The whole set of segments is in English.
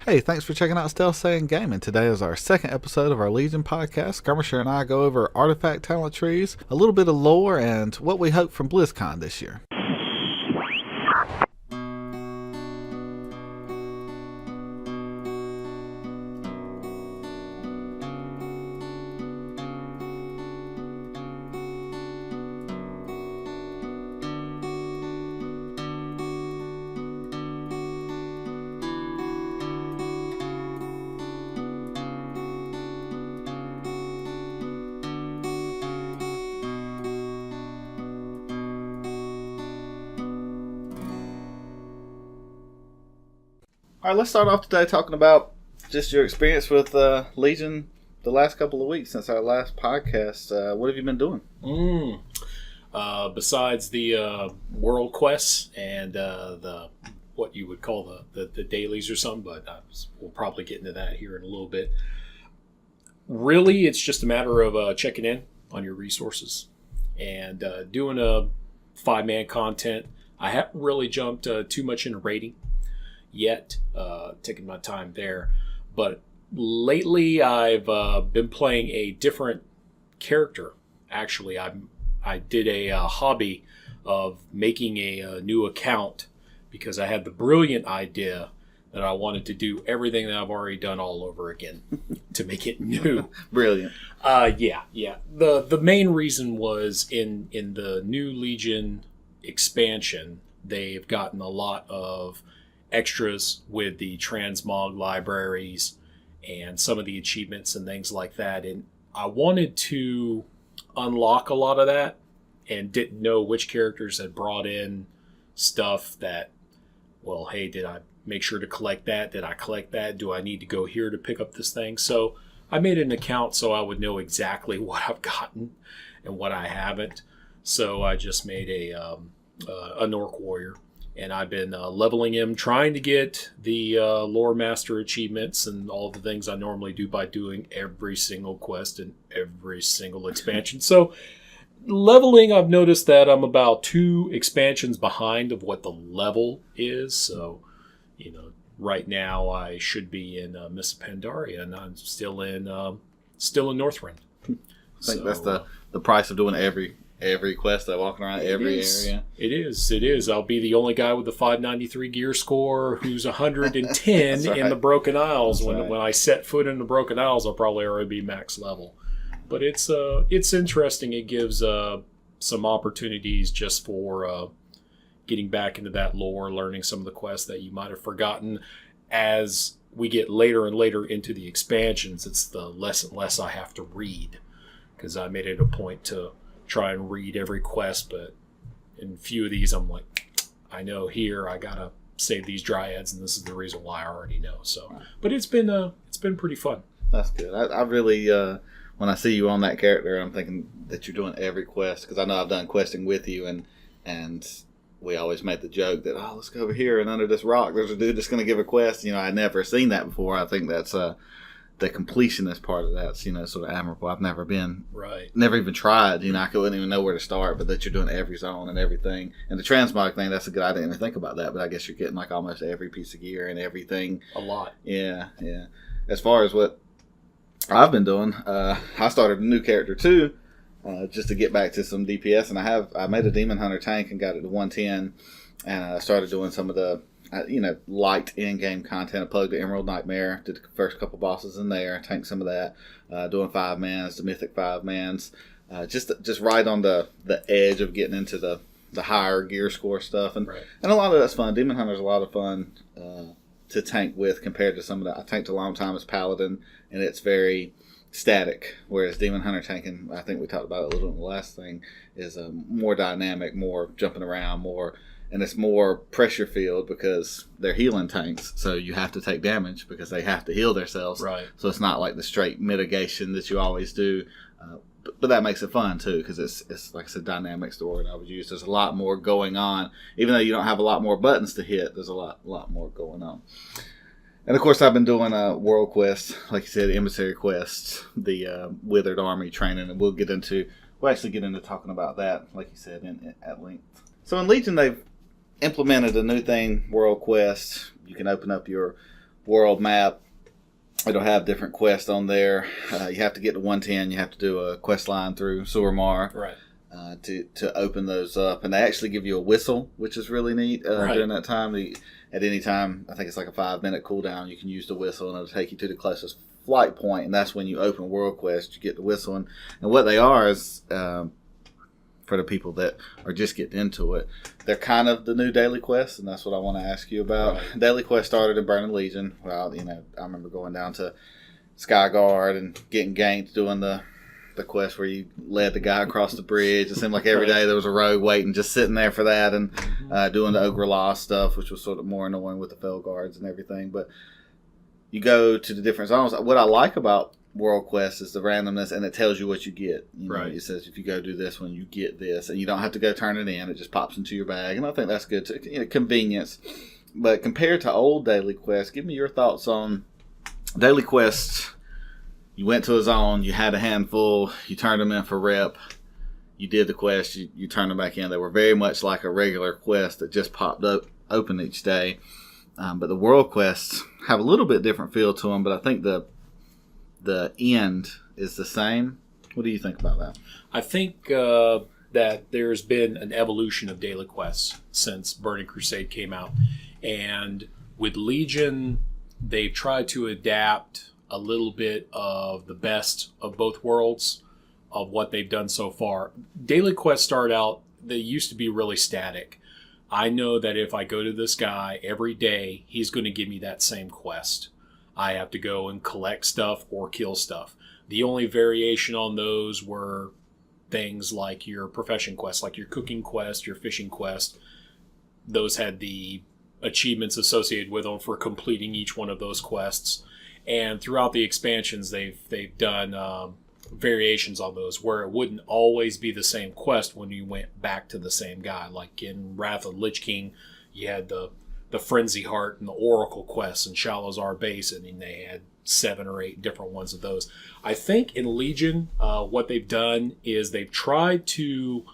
Hey, thanks for checking out Stealth Saying Gaming. Today is our second episode of our Legion podcast. Skirmisher and I go over artifact talent trees, a little bit of lore, and what we hope from BlizzCon this year. All right, let's start off today talking about just your experience with Legion the last couple of weeks since our last podcast. What have you been doing? Besides the world quests and the what you would call the dailies or something, but we'll probably get into that here in a little bit. Really, it's just a matter of checking in on your resources and doing a 5-man content. I haven't really jumped too much into raiding yet, taking my time there, but lately I've been playing a different character. Actually, I did a hobby of making a new account because I had the brilliant idea that I wanted to do everything that I've already done all over again to make it new. Brilliant. Yeah. The main reason was in the new Legion expansion, they've gotten a lot of extras with the transmog libraries and some of the achievements and things like that, and I wanted to unlock a lot of that and didn't know which characters had brought in stuff that, well, hey, did I make sure to collect that? Did I collect that? Do I need to go here to pick up this thing? So I made an account so I would know exactly what I've gotten and what I haven't. So I just made a Nork warrior, and I've been leveling him, trying to get the lore master achievements and all the things I normally do by doing every single quest and every single expansion. So leveling, I've noticed that I'm about 2 expansions behind of what the level is. So, right now I should be in Miss Pandaria, and I'm still in Northrend. I think that's the price of doing every quest, walking around every area. It is. I'll be the only guy with the 593 gear score who's 110 right. in the Broken Isles. When I set foot in the Broken Isles, I'll probably already be max level. But it's interesting. It gives some opportunities just for getting back into that lore, learning some of the quests that you might have forgotten. As we get later and later into the expansions, it's the less and less I have to read, because I made it a point to try and read every quest, but in a few of these I'm like, I know here I gotta save these dryads, and this is the reason why I already know. So, but it's been pretty fun. That's good. I really when I see you on that character, I'm thinking that you're doing every quest, because I know I've done questing with you, and we always made the joke that, let's go over here and under this rock there's a dude that's going to give a quest. I'd never seen that before. I think that's the completionist part of that's sort of admirable. I've never even tried. I couldn't even know where to start, but that you're doing every zone and everything. And the transmog thing, that's a good idea. I didn't even think about that, but I guess you're getting like almost every piece of gear and everything. A lot. Yeah. As far as what I've been doing, I started a new character too, just to get back to some DPS, and I made a Demon Hunter tank and got it to 110, and I started doing some of the light in-game content. I plugged the Emerald Nightmare, did the first couple bosses in there, tanked some of that, doing 5-mans, the mythic 5-mans, just right on the edge of getting into the higher gear score stuff, and right. And a lot of that's fun. Demon Hunter's a lot of fun to tank with compared to some of that. I tanked a long time as Paladin, and it's very static, whereas Demon Hunter tanking, I think we talked about it a little in the last thing, is more dynamic, more jumping around, more. And it's more pressure field because they're healing tanks, so you have to take damage because they have to heal themselves. Right. So it's not like the straight mitigation that you always do, but that makes it fun too, because it's like I said, dynamic story that I would use. There's a lot more going on, even though you don't have a lot more buttons to hit. There's a lot more going on. And of course, I've been doing world quests, like you said, emissary quests, the withered army training, and we'll actually get into talking about that, like you said, at length. So in Legion, they've implemented a new thing, World Quest. You can open up your world map, it'll have different quests on there. You have to get to 110. You have to do a quest line through Suramar. Right. To open those up. And they actually give you a whistle, which is really neat during that time. At any time, I think it's like a 5-minute cooldown, you can use the whistle and it'll take you to the closest flight point, and that's when you open World Quest, you get the whistle. And what they are is, for the people that are just getting into it, they're kind of the new daily quests, and that's what I want to ask you about. Right. Daily Quest started in Burning Legion. Well, I remember going down to Skyguard and getting ganked doing the quest where you led the guy across the bridge. It seemed like every day there was a rogue waiting, just sitting there for that, and doing the Ogre Law stuff, which was sort of more annoying with the Fell Guards and everything. But you go to the different zones. What I like about World Quest is the randomness, and it tells you what you get. Right. It says if you go do this one, you get this, and you don't have to go turn it in. It just pops into your bag, and I think that's good too. Convenience. But compared to old daily quests, give me your thoughts on daily quests. You went to a zone, you had a handful, you turned them in for rep, you did the quest, you turned them back in. They were very much like a regular quest that just popped up open each day. But the world quests have a little bit different feel to them, but I think the end is the same. What do you think about that? I think that there's been an evolution of daily quests since Burning Crusade came out. And with Legion, they've tried to adapt a little bit of the best of both worlds of what they've done so far. Daily quests start out, they used to be really static. I know that if I go to this guy every day, he's going to give me that same quest. I have to go and collect stuff or kill stuff. The only variation on those were things like your profession quest, like your cooking quest, your fishing quest. Those had the achievements associated with them for completing each one of those quests. And throughout the expansions, they've done variations on those where it wouldn't always be the same quest when you went back to the same guy. Like in Wrath of Lich King, you had the Frenzy Heart and the Oracle quests in Shalazar Basin, and they had 7 or 8 different ones of those. I think in Legion, what they've done is they've tried to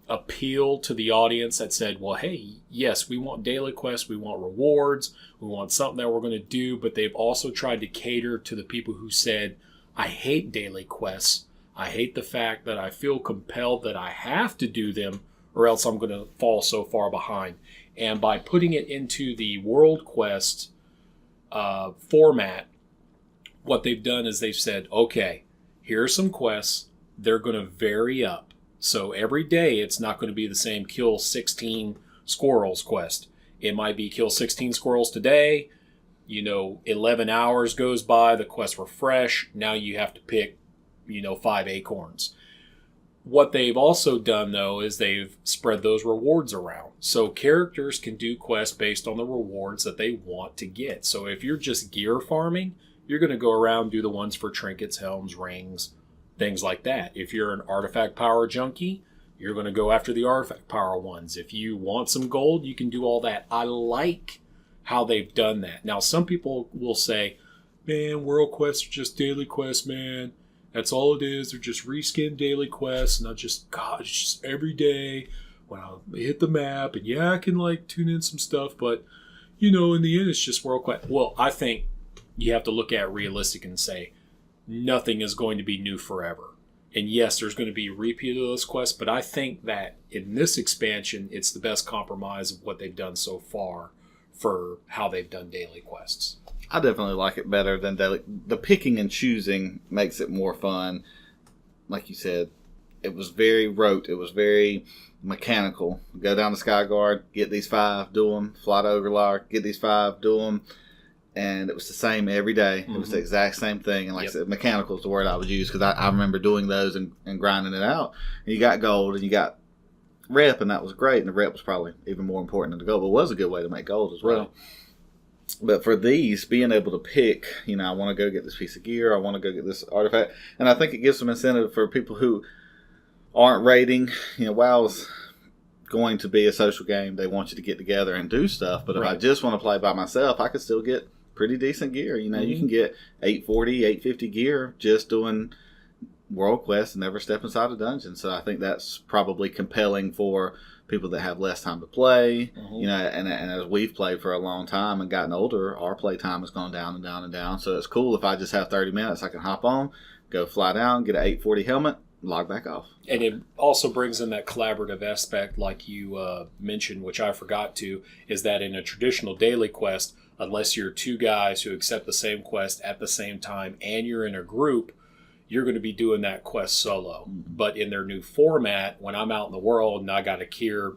appeal to the audience that said, well, hey, yes, we want daily quests, we want rewards, we want something that we're going to do, but they've also tried to cater to the people who said, I hate daily quests. I hate the fact that I feel compelled that I have to do them or else I'm going to fall so far behind. And by putting it into the World Quest format, what they've done is they've said, okay, here are some quests. They're going to vary up. So every day it's not going to be the same kill 16 squirrels quest. It might be kill 16 squirrels today. 11 hours goes by, the quests were fresh. Now you have to pick, 5 acorns. What they've also done, though, is they've spread those rewards around. So characters can do quests based on the rewards that they want to get. So if you're just gear farming, you're going to go around and do the ones for trinkets, helms, rings, things like that. If you're an artifact power junkie, you're going to go after the artifact power ones. If you want some gold, you can do all that. I like how they've done that. Now, some people will say, man, world quests are just daily quests, man. That's all it is. They're just reskin daily quests. And it's just every day when I hit the map. And yeah, I can tune in some stuff. But, in the end, it's just world quest. Well, I think you have to look at it realistic and say, nothing is going to be new forever. And yes, there's going to be repeat of those quests, but I think that in this expansion, it's the best compromise of what they've done so far for how they've done daily quests. I definitely like it better than daily. The picking and choosing makes it more fun. Like you said, it was very rote. It was very mechanical. Go down to Skyguard, get these 5, do them. Fly to Ogrelar, get these 5, do them. And it was the same every day. It was the exact same thing. And like I said, mechanical is the word I would use because I remember doing those and grinding it out. And you got gold and you got rep, and that was great. And the rep was probably even more important than the gold, but it was a good way to make gold as well. Right. But for these, being able to pick, I want to go get this piece of gear, I want to go get this artifact. And I think it gives some incentive for people who aren't raiding. WoW's going to be a social game. They want you to get together and do stuff. But if I just want to play by myself, I could still get pretty decent gear. You can get 840, 850 gear just doing world quest and never step inside a dungeon. So I think that's probably compelling for people that have less time to play. You know, and as we've played for a long time and gotten older, our play time has gone down and down and down. So it's cool if I just have 30 minutes, I can hop on, go fly down, get an 840 helmet, log back off. And it also brings in that collaborative aspect, like you mentioned, which I forgot to, is that in a traditional daily quest, unless you're two guys who accept the same quest at the same time and you're in a group, you're going to be doing that quest solo. But in their new format, when I'm out in the world and I got to cure,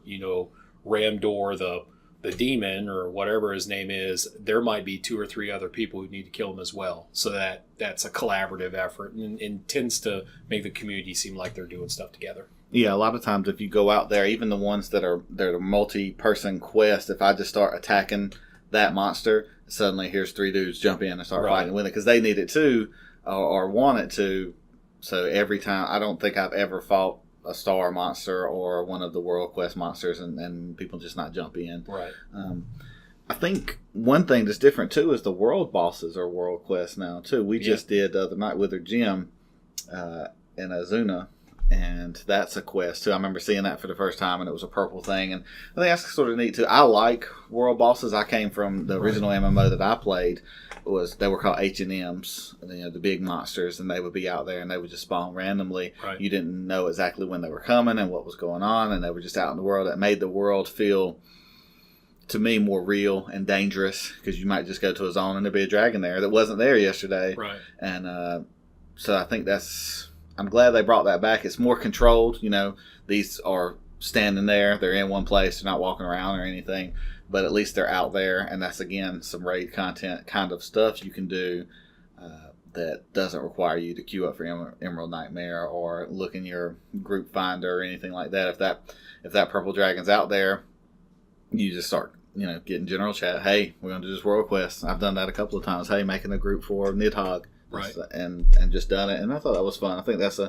Ramdor the demon or whatever his name is, there might be 2 or 3 other people who need to kill him as well. So that's a collaborative effort and tends to make the community seem like they're doing stuff together. Yeah, a lot of times if you go out there, even the ones that are multi-person quests, if I just start attacking that monster, suddenly here's 3 dudes jump in and start fighting with it because they need it too. Or want it to. So every time, I don't think I've ever fought a star monster or one of the world quest monsters and people just not jump in. Right. I think one thing that's different too is the world bosses are world quests now too. We just did the Night Wither Gym in Azuna, and that's a quest too. I remember seeing that for the first time, and it was a purple thing, and I think that's sort of neat too. I like world bosses. I came from the original MMO that I played. They were called H&Ms, the big monsters, and they would be out there and they would just spawn randomly. Right. You didn't know exactly when they were coming and what was going on, and they were just out in the world. It made the world feel, to me, more real and dangerous because you might just go to a zone and there'd be a dragon there that wasn't there yesterday. Right. And so I think I'm glad they brought that back. It's more controlled. These are standing there. They're in one place. They're not walking around or anything. But at least they're out there. And that's, again, some raid content kind of stuff you can do that doesn't require you to queue up for Emerald Nightmare or look in your group finder or anything like that. If that purple dragon's out there, you just start, getting general chat. Hey, we're going to do this world quest. I've done that a couple of times. Hey, making a group for Nidhogg. Right. And just done it. And I thought that was fun. I think that's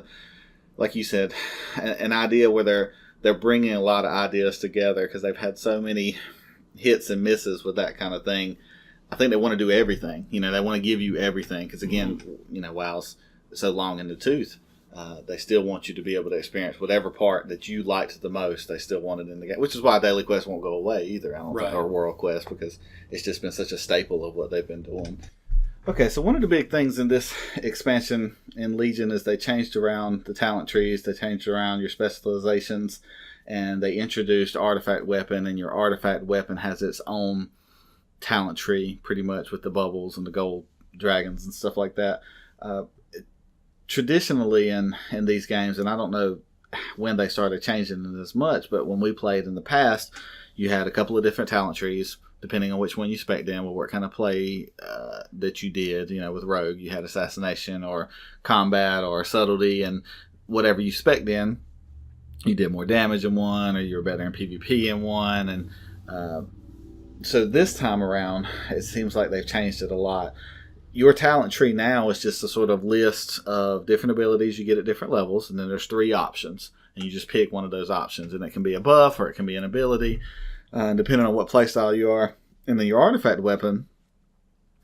like you said, an idea where they're bringing a lot of ideas together because they've had so many hits and misses with that kind of thing. I think they want to do everything. They want to give you everything because, again, WoW's so long in the tooth. They still want you to be able to experience whatever part that you liked the most. They still want it in the game, which is why Daily Quest won't go away either. I don't think, or World Quest, because it's just been such a staple of what they've been doing. Okay, so one of the big things in this expansion in Legion is they changed around the talent trees, they changed around your specializations, and they introduced artifact weapon, and your artifact weapon has its own talent tree, pretty much, with the bubbles and the gold dragons and stuff like that. Traditionally in these games, and I don't know when they started changing it as much, but when we played in the past, you had a couple of different talent trees, depending on which one you spec'd in, or what kind of play that you did. With Rogue, you had assassination or combat or subtlety, and whatever you spec'd in, you did more damage in one, or you were better in PvP in one. And so this time around, it seems like they've changed it a lot. Your talent tree now is just a sort of list of different abilities you get at different levels, and then there's 3 options, and you just pick one of those options, and it can be a buff or it can be an ability, depending on what playstyle you are. And then your artifact weapon,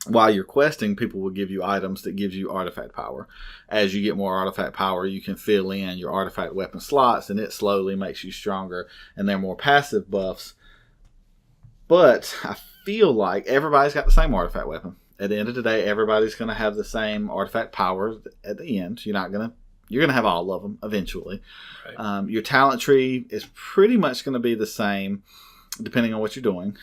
while you're questing, people will give you items that gives you artifact power. As you get more artifact power, you can fill in your artifact weapon slots, and it slowly makes you stronger, and they're more passive buffs. But I feel like everybody's got the same artifact weapon. At the end of the day, everybody's going to have the same artifact power at the end. You're going to have all of them eventually. Right. Your talent tree is pretty much going to be the same depending on what you're doing.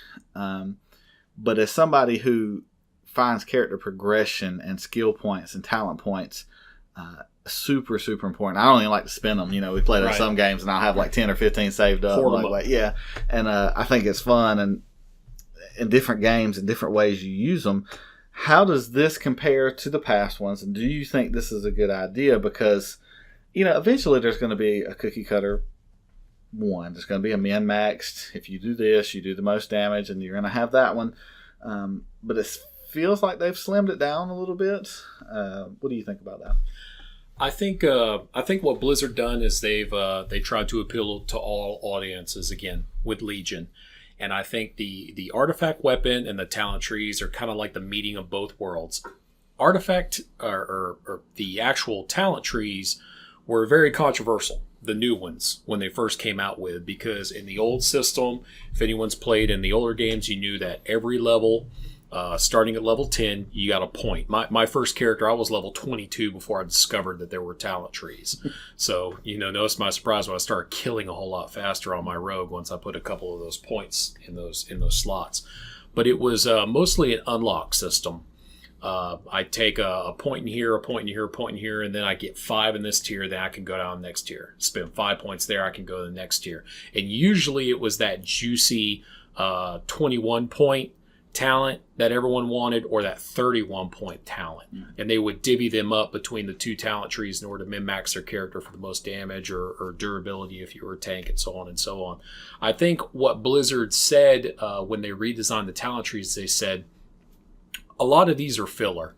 But as somebody who finds character progression and skill points and talent points super, super important. I don't even like to spend them. We played at some games and I'll have like 10 or 15 saved up. Yeah. And I think it's fun. And in different games and different ways you use them. How does this compare to the past ones? And do you think this is a good idea? Because, eventually there's going to be a cookie cutter one. There's going to be a min-maxed. If you do this, you do the most damage, and you're going to have that one. But it feels like they've slimmed it down a little bit. What do you think about that? I think what Blizzard done is they tried to appeal to all audiences again with Legion. And I think the artifact weapon and the talent trees are kind of like the meeting of both worlds. artifact or the actual talent trees were very controversial. The new ones when they first came out with, because in the old system, if anyone's played in the older games, you knew that every level, starting at level 10, you got a point. My first character, I was level 22 before I discovered that there were talent trees. So, notice my surprise when I started killing a whole lot faster on my rogue once I put a couple of those points in those slots. But it was mostly an unlock system. I take a point in here, a point in here, a point in here, and then I get 5 in this tier, then I can go down next tier. Spend 5 points there, I can go to the next tier. And usually it was that juicy 21 point talent that everyone wanted, or that 31 point talent. And they would divvy them up between the 2 talent trees in order to min-max their character for the most damage or durability if you were a tank, and so on and so on. I think what Blizzard said when they redesigned the talent trees, they said, a lot of these are filler.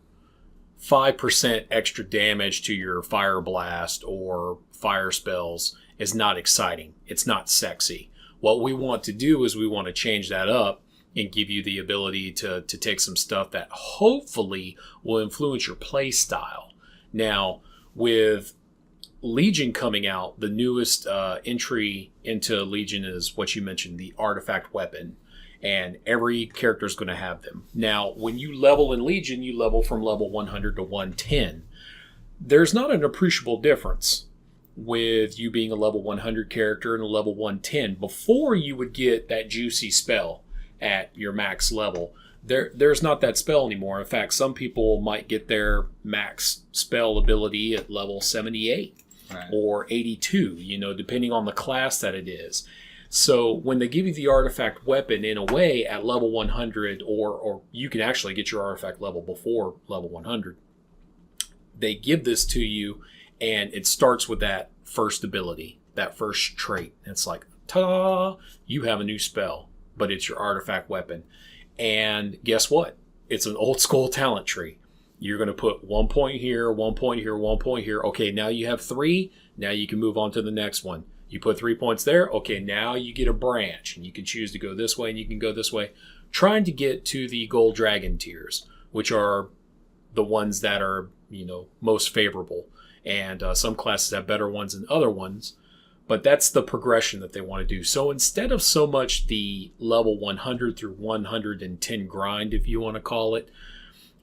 5% extra damage to your fire blast or fire spells is not exciting. It's not sexy. What we want to do is we want to change that up and give you the ability to take some stuff that hopefully will influence your play style. Now, with Legion coming out, the newest entry into Legion is what you mentioned, the artifact weapon. And every character is going to have them. Now, when you level in Legion, you level from level 100 to 110. There's not an appreciable difference with you being a level 100 character and a level 110. Before you would get that juicy spell at your max level, there's not that spell anymore. In fact, some people might get their max spell ability at level 78 or 82, depending on the class that it is. So when they give you the artifact weapon, in a way, at level 100, or you can actually get your artifact level before level 100, they give this to you, and it starts with that first ability, that first trait. It's like, ta-da, you have a new spell, but it's your artifact weapon. And guess what? It's an old school talent tree. You're going to put 1 point here, 1 point here, 1 point here. Okay, now you have 3. Now you can move on to the next one. You put 3 points there. Okay, now you get a branch, and you can choose to go this way, and you can go this way. Trying to get to the gold dragon tiers, which are the ones that are, most favorable. And some classes have better ones than other ones. But that's the progression that they want to do. So instead of so much the level 100 through 110 grind, if you want to call it,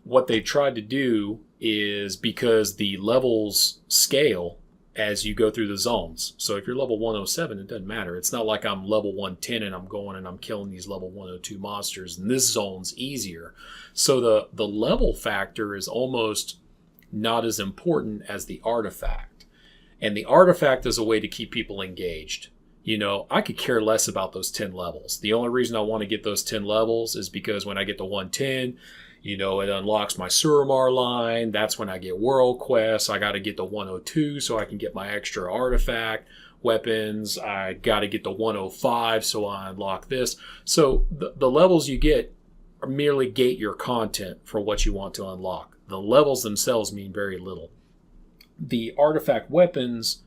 what they tried to do is, because the levels scale as you go through the zones. So if you're level 107, it doesn't matter. It's not like I'm level 110 and I'm going and I'm killing these level 102 monsters, and this zone's easier. So the level factor is almost not as important as the artifact. And the artifact is a way to keep people engaged. I could care less about those 10 levels. The only reason I want to get those 10 levels is because when I get to 110, it unlocks my Suramar line. That's when I get World Quests. I got to get to 102 so I can get my extra artifact weapons. I got to get to 105 so I unlock this. So the levels you get merely gate your content for what you want to unlock. The levels themselves mean very little. The artifact weapons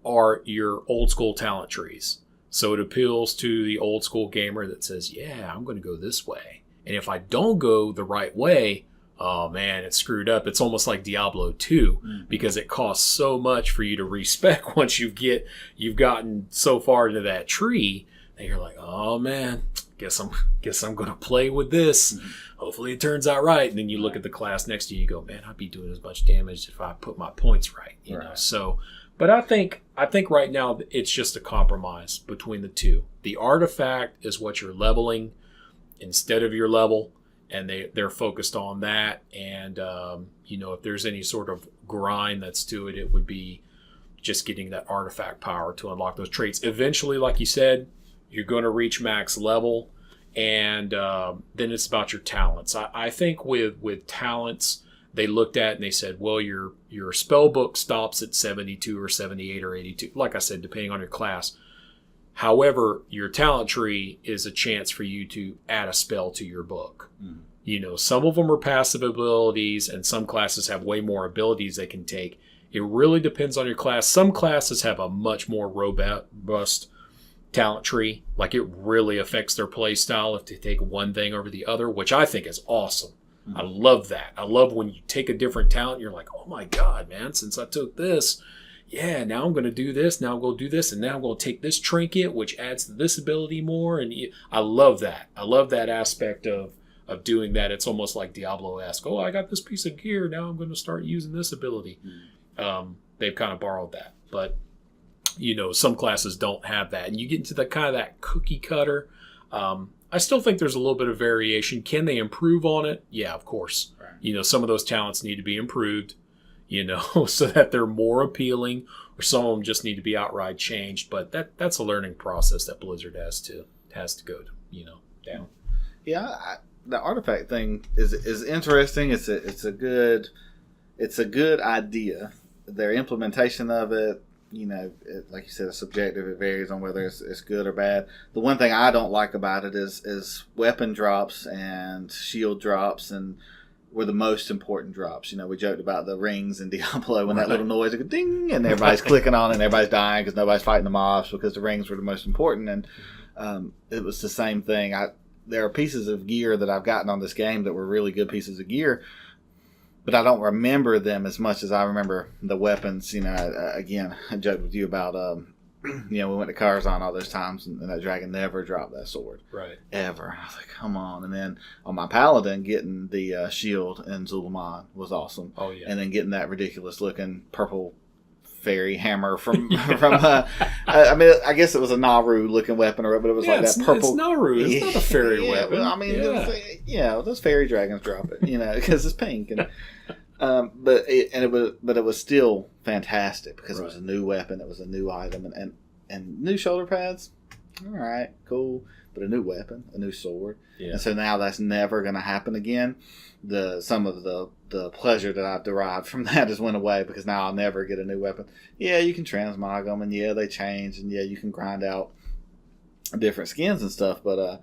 are your old school talent trees. So it appeals to the old school gamer that says, yeah, I'm going to go this way. And if I don't go the right way, oh man, it's screwed up. It's almost like Diablo 2 because it costs so much for you to respec once you've gotten so far into that tree that you're like, oh man, guess I'm going to play with this. Hopefully it turns out right. And then you look at the class next to you, you go, man, I'd be doing as much damage if I put my points right. You know? So, but I think right now it's just a compromise between the two. The artifact is what you're leveling instead of your level, and they're focused on that. And if there's any sort of grind that's to it, it would be just getting that artifact power to unlock those traits. Eventually, like you said, you're going to reach max level, and then it's about your talents. I think with talents, they looked at and they said, well, your spell book stops at 72 or 78 or 82. Like I said, depending on your class. However, your talent tree is a chance for you to add a spell to your book. Some of them are passive abilities, and some classes have way more abilities they can take. It really depends on your class. Some classes have a much more robust talent tree. Like, it really affects their play style if they take one thing over the other, which I think is awesome. I love that. I love when you take a different talent, you're like, oh my God, man, since I took this, yeah, now I'm going to do this, now I'm going to do this, and now I'm going to take this trinket, which adds to this ability more. And I love that. I love that aspect of doing that. It's almost like Diablo-esque. Oh, I got this piece of gear, now I'm going to start using this ability. They've kind of borrowed that. But, some classes don't have that. And you get into the kind of that cookie cutter. I still think there's a little bit of variation. Can they improve on it? Yeah, of course. Right. Some of those talents need to be improved, so that they're more appealing, or some of them just need to be outright changed. But that's a learning process that Blizzard has to go, down. Yeah, the artifact thing is interesting. It's a good idea. Their implementation of it, like you said, it's subjective. It varies on whether it's good or bad. The one thing I don't like about it is weapon drops and shield drops, and were the most important drops. We joked about the rings in Diablo when that little noise would go ding, and everybody's clicking on it, and everybody's dying because nobody's fighting the mobs because the rings were the most important. And it was the same thing. There are pieces of gear that I've gotten on this game that were really good pieces of gear, but I don't remember them as much as I remember the weapons. Again, I joked with you about, we went to Karazhan all those times, and that dragon never dropped that sword. Right. Ever. I was like, come on. And then on my paladin, getting the shield in Zulaman was awesome. Oh, yeah. And then getting that ridiculous-looking purple fairy hammer from I guess it was a Naru-looking weapon, but it was like that purple. It's Naru. It's not a fairy weapon. Those fairy dragons drop it, because it's pink. And but it was still fantastic because it was a new weapon, it was a new item, and new shoulder pads. All right, cool, but a new weapon, a new sword, and so now that's never going to happen again. Some of the pleasure that I've derived from that has went away because now I'll never get a new weapon. Yeah, you can transmog them, and yeah, they change, and yeah, you can grind out different skins and stuff, but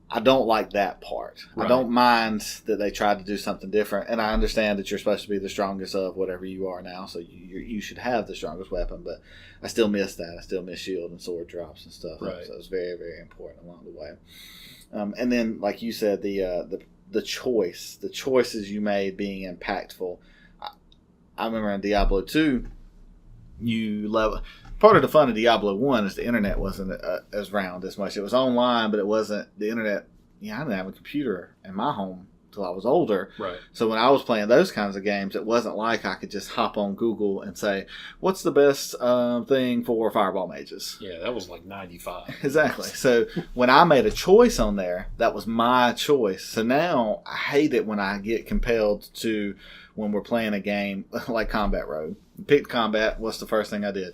I don't like that part. Right. I don't mind that they tried to do something different, and I understand that you're supposed to be the strongest of whatever you are now, so you should have the strongest weapon, but I still miss that. I still miss shield and sword drops and stuff. Right. So it's very, very important along the way. And then, like you said, the choices you made being impactful. I remember in Diablo 2, part of the fun of Diablo 1 is the internet wasn't as round as much. It was online, but it wasn't the internet. I didn't have a computer in my home until I was older. Right. So when I was playing those kinds of games, it wasn't like I could just hop on Google and say, what's the best thing for fireball mages? Yeah, that was like 95. Exactly. So when I made a choice on there, that was my choice. So now I hate it when I get compelled to, when we're playing a game like Combat Road. Picked combat, what's the first thing I did?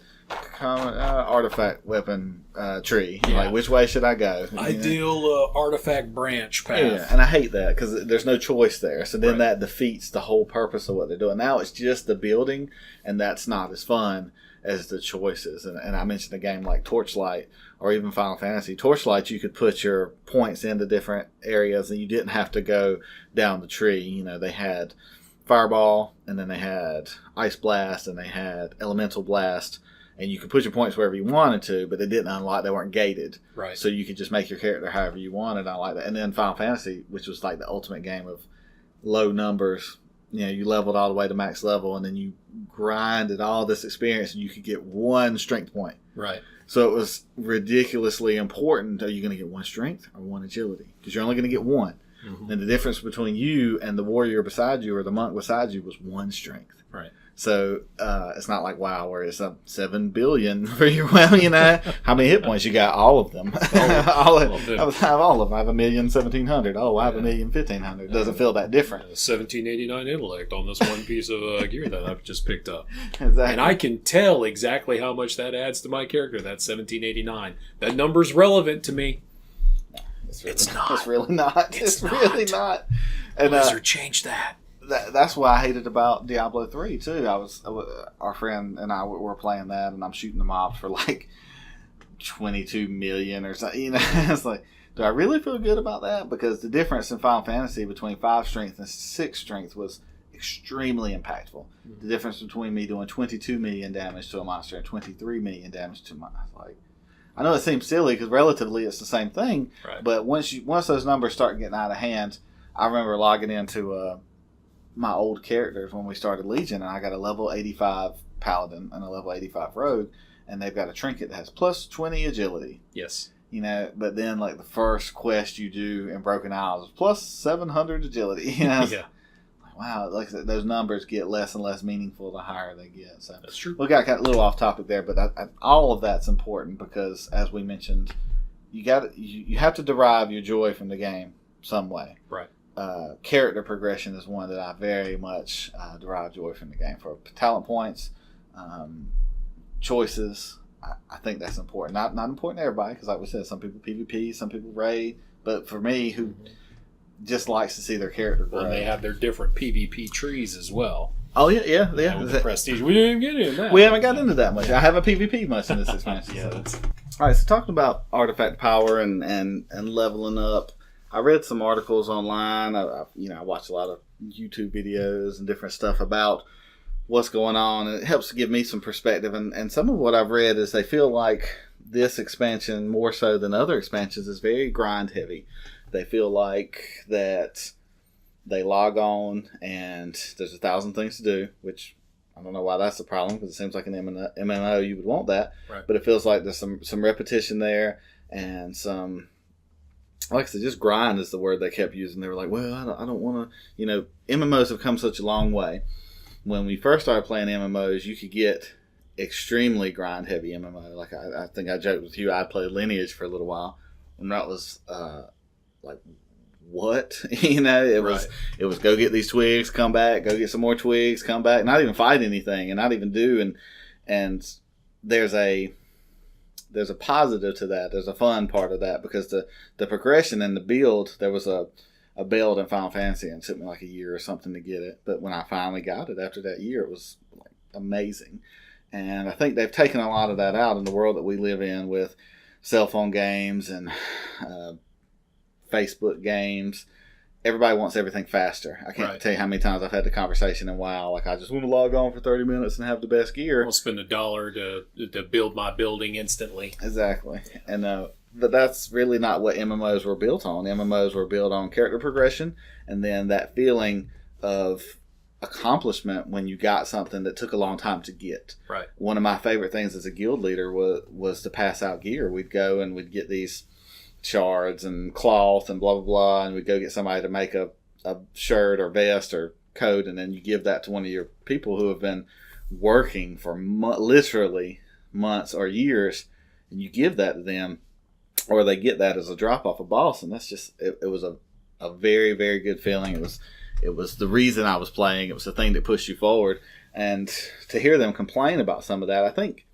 Artifact weapon tree. Yeah. Like, which way should I go? Ideal artifact branch path. Yeah, and I hate that because there's no choice there. So then that defeats the whole purpose of what they're doing. Now it's just the building, and that's not as fun as the choices. And I mentioned a game like Torchlight or even Final Fantasy. Torchlight, you could put your points into different areas, and you didn't have to go down the tree. They had Fireball, and then they had Ice Blast, and they had Elemental Blast, and you could put your points wherever you wanted to, but they weren't gated. Right. So you could just make your character however you wanted. I like that. And then Final Fantasy, which was like the ultimate game of low numbers, you leveled all the way to max level, and then you grinded all this experience, and you could get one strength point. Right. So it was ridiculously important. Are you going to get one strength or one agility? Because you're only going to get one. Mm-hmm. And the difference between you and the warrior beside you or the monk beside you was one strength. Right. So it's not like WoW where it's 7 billion for your how many hit points you got? All of them. All of them. I have all of them. I have 1,000,000,1700. Oh, I have 1,000,000,1500. It doesn't feel that different. 1789 intellect on this one piece of gear that I've just picked up. Exactly. And I can tell exactly how much that adds to my character. That's 1789. That number's relevant to me. It's not. It's really not. It's really not. And Blizzard changed that. That's what I hated about Diablo 3 too. Our friend and I were playing that, and I'm shooting the mobs for like 22 million or something. It's like, do I really feel good about that? Because the difference in Final Fantasy between 5 strength and 6 strength was extremely impactful. Mm-hmm. The difference between me doing 22 million damage to a monster and 23 million damage to I know it seems silly because relatively it's the same thing, right. But once those numbers start getting out of hand, I remember logging into my old characters when we started Legion, and I got a level 85 Paladin and a level 85 Rogue, and they've got a trinket that has plus 20 agility. Yes. But then like the first quest you do in Broken Isles is plus 700 agility. Yeah. Wow, like those numbers get less and less meaningful the higher they get. So that's true. We got kind of a little off topic there, but all of that's important because, as we mentioned, you have to derive your joy from the game some way. Right. Character progression is one that I very much derive joy from the game for talent points, choices. I think that's important. Not important to everybody because, like we said, some people PvP, some people raid, but for me, who just likes to see their character grow. And they have their different PvP trees as well. Oh yeah. With the prestige, we didn't even get into that. We haven't got into that much. I haven't PvP much in this expansion. All right, so talking about artifact power and leveling up, I read some articles online. I watch a lot of YouTube videos and different stuff about what's going on, and it helps to give me some perspective. And some of what I've read is they feel like this expansion, more so than other expansions, is very grind heavy. They feel like that they log on and there's 1,000 things to do, which I don't know why that's the problem because it seems like an MMO you would want that. Right. But it feels like there's some repetition there and some, like I said, just grind is the word they kept using. They were like, well, I don't want to, MMOs have come such a long way. When we first started playing MMOs, you could get extremely grind heavy MMO. Like I think I joked with you, I played Lineage for a little while, and that was like what it was go get these twigs, come back, go get some more twigs, come back, not even fight anything, and not even do and there's a positive to that. There's a fun part of that because the progression and the build. There was a build in Final Fantasy and it took me like a year or something to get it, but when I finally got it after that year, it was like amazing. And I think they've taken a lot of that out in the world that we live in with cell phone games and Facebook games. Everybody wants everything faster. I can't tell you how many times I've had the conversation in WoW. Like, I just want to log on for 30 minutes and have the best gear. I'll spend $1 to build my building instantly. Exactly. And but that's really not what MMOs were built on. MMOs were built on character progression and then that feeling of accomplishment when you got something that took a long time to get. Right. One of my favorite things as a guild leader was to pass out gear. We'd go and we'd get these shards and cloth and blah blah blah, and we'd go get somebody to make a shirt or vest or coat, and then you give that to one of your people who have been working for literally months or years, and you give that to them, or they get that as a drop off a boss, and that's just it was a very, very good feeling. It was the reason I was playing. It was the thing that pushed you forward, and to hear them complain about some of that, I think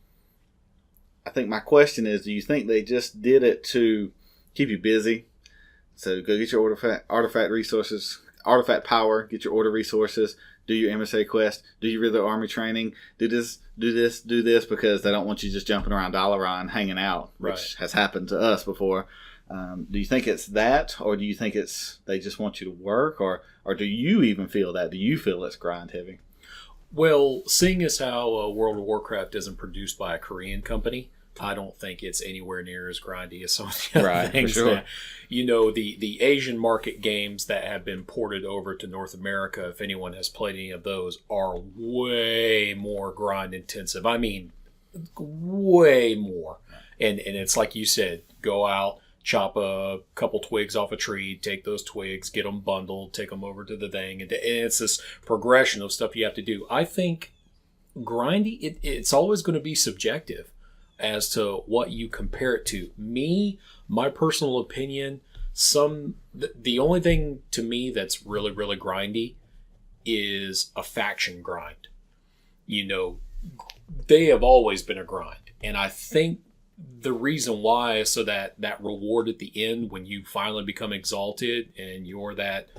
my question is, do you think they just did it to keep you busy? So go get your artifact resources, artifact power, get your order resources, do your emissary quest, do your regular army training, do this because they don't want you just jumping around Dalaran hanging out, which has happened to us before. Do you think it's that, or do you think it's they just want you to work, or do you even feel that? Do you feel it's grind heavy? Well, seeing as how World of Warcraft isn't produced by a Korean company, I don't think it's anywhere near as grindy as some of the other things. For sure. That, the Asian market games that have been ported over to North America, if anyone has played any of those, are way more grind intensive. I mean, way more. And it's like you said, go out, chop a couple twigs off a tree, take those twigs, get them bundled, take them over to the thing. And it's this progression of stuff you have to do. I think grindy, it's always going to be subjective as to what you compare it to. Me, my personal opinion, the only thing to me that's really, really grindy is a faction grind. They have always been a grind. And I think the reason why is so that reward at the end when you finally become exalted and you're that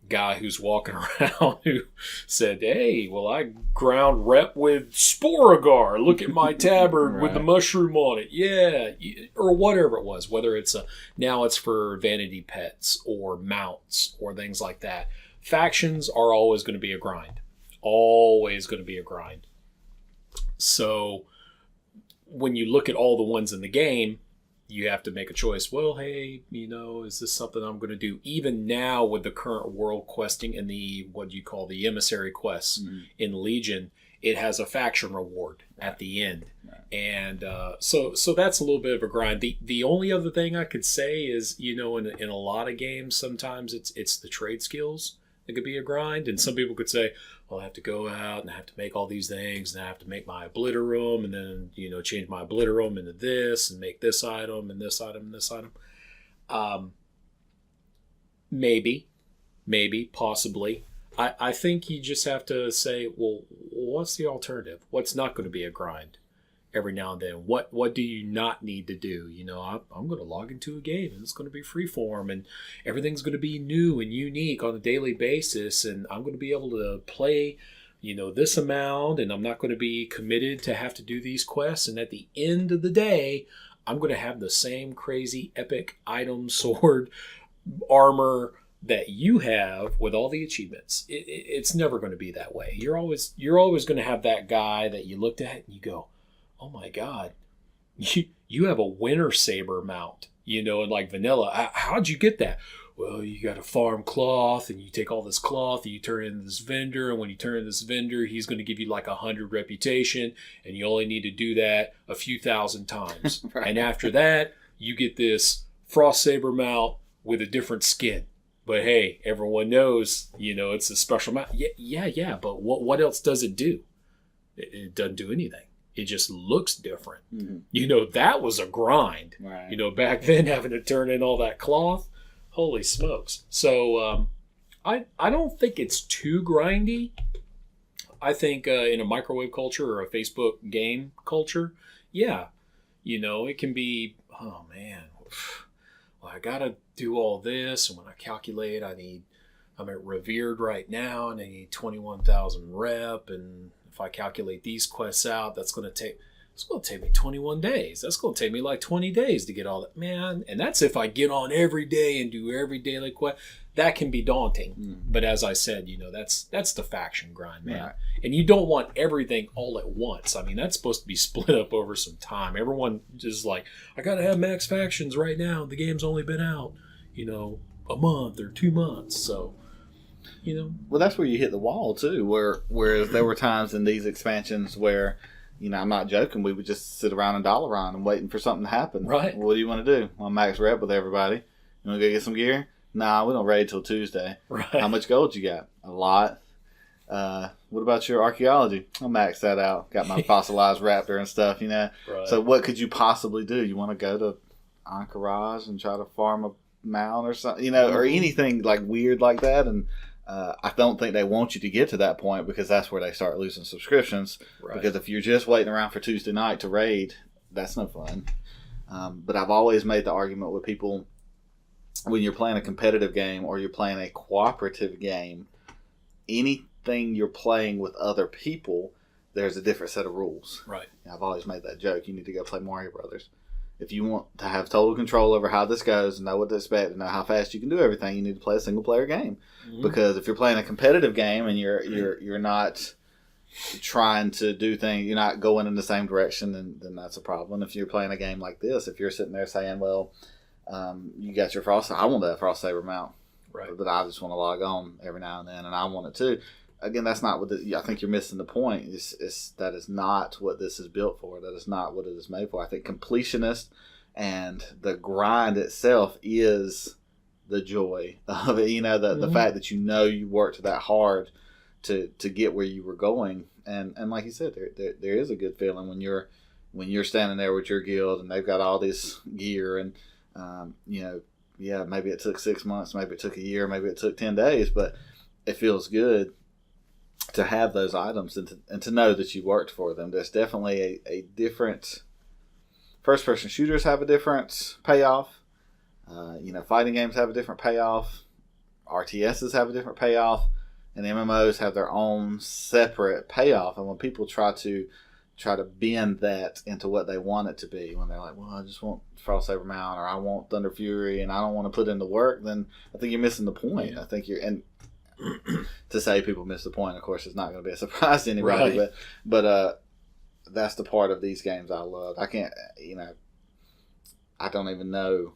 guy who's walking around who said, hey, well, I ground rep with Sporagar. Look at my tabard with the mushroom on it. Yeah. Or whatever it was, whether it's now it's for vanity pets or mounts or things like that. Factions are always going to be a grind. Always going to be a grind. So when you look at all the ones in the game, you have to make a choice. Well, hey, is this something I'm going to do? Even now with the current world questing and the, what you call the emissary quests in Legion, it has a faction reward at the end. Right. And so that's a little bit of a grind. The only other thing I could say is, in a lot of games, sometimes it's the trade skills that could be a grind. And some people could say, well, I have to go out and I have to make all these things and I have to make my obliterum and then, change my obliterum into this and make this item and this item and this item. Maybe, possibly. I think you just have to say, well, what's the alternative? What's not going to be a grind every now and then? What do you not need to do? I'm going to log into a game and it's going to be freeform and everything's going to be new and unique on a daily basis, and I'm going to be able to play, this amount, and I'm not going to be committed to have to do these quests, and at the end of the day, I'm going to have the same crazy epic item, sword, armor that you have with all the achievements. It's never going to be that way. You're always going to have that guy that you looked at and you go, oh my God, you have a winter saber mount, and like vanilla. How'd you get that? Well, you got to farm cloth, and you take all this cloth and you turn it into this vendor, and when you turn it into this vendor, he's going to give you like 100 reputation, and you only need to do that a few thousand times. Right. And after that, you get this frost saber mount with a different skin. But hey, everyone knows, it's a special mount. Yeah. But what else does it do? It doesn't do anything. It just looks different. Mm-hmm. That was a grind. Right. Back then, having to turn in all that cloth, holy smokes. So I don't think it's too grindy. I think in a microwave culture or a Facebook game culture, yeah, it can be, oh man, well, I got to do all this. And when I calculate, I'm at revered right now and I need 21,000 rep. And if I calculate these quests out, it's going to take me 21 days. That's going to take me like 20 days to get all that, man. And that's if I get on every day and do every daily quest. That can be daunting. But as I said, that's the faction grind, man. Right. And you don't want everything all at once. I mean, that's supposed to be split up over some time. Everyone just like, I got to have max factions right now. The game's only been out, a month or 2 months. So, Well, that's where you hit the wall, too. Whereas there were times in these expansions where, I'm not joking, we would just sit around and dollar around and waiting for something to happen. Right. What do you want to do? Well, max rep with everybody. You want to go get some gear? Nah, we don't raid till Tuesday. Right. How much gold you got? A lot. What about your archaeology? I'll max that out. Got my fossilized raptor and stuff, Right. So what could you possibly do? You want to go to Anchorage and try to farm a mount or something, or anything like weird like that? And I don't think they want you to get to that point because that's where they start losing subscriptions. Right. Because if you're just waiting around for Tuesday night to raid, that's no fun. But I've always made the argument with people, when you're playing a competitive game or you're playing a cooperative game, anything you're playing with other people, there's a different set of rules. Right. I've always made that joke. You need to go play Mario Brothers. If you want to have total control over how this goes and know what to expect and know how fast you can do everything, you need to play a single player game. Mm-hmm. Because if you're playing a competitive game and you're not trying to do things, you're not going in the same direction, then that's a problem. If you're playing a game like this, if you're sitting there saying, well, you got your frost, I want that frost saber mount, right? But I just want to log on every now and then, and I want it too. Again, that's not what I think you're missing the point. That is not what this is built for. That is not what it is made for. I think completionist and the grind itself is the joy of it. The fact that you worked that hard to get where you were going, and like you said, there is a good feeling when you're standing there with your guild and they've got all this gear and maybe it took 6 months, maybe it took a year, maybe it took 10 days, but it feels good to have those items and to know that you worked for them. There's definitely a different, first-person shooters have a different payoff. Fighting games have a different payoff. RTSs have a different payoff. And MMOs have their own separate payoff. And when people try to bend that into what they want it to be, when they're like, well, I just want Frost Saber Mount or I want Thunder Fury and I don't want to put in the work, then I think you're missing the point. Yeah. I think and to say people miss the point, of course, is not going to be a surprise to anybody, right. but that's the part of these games I love. I can't, I don't even know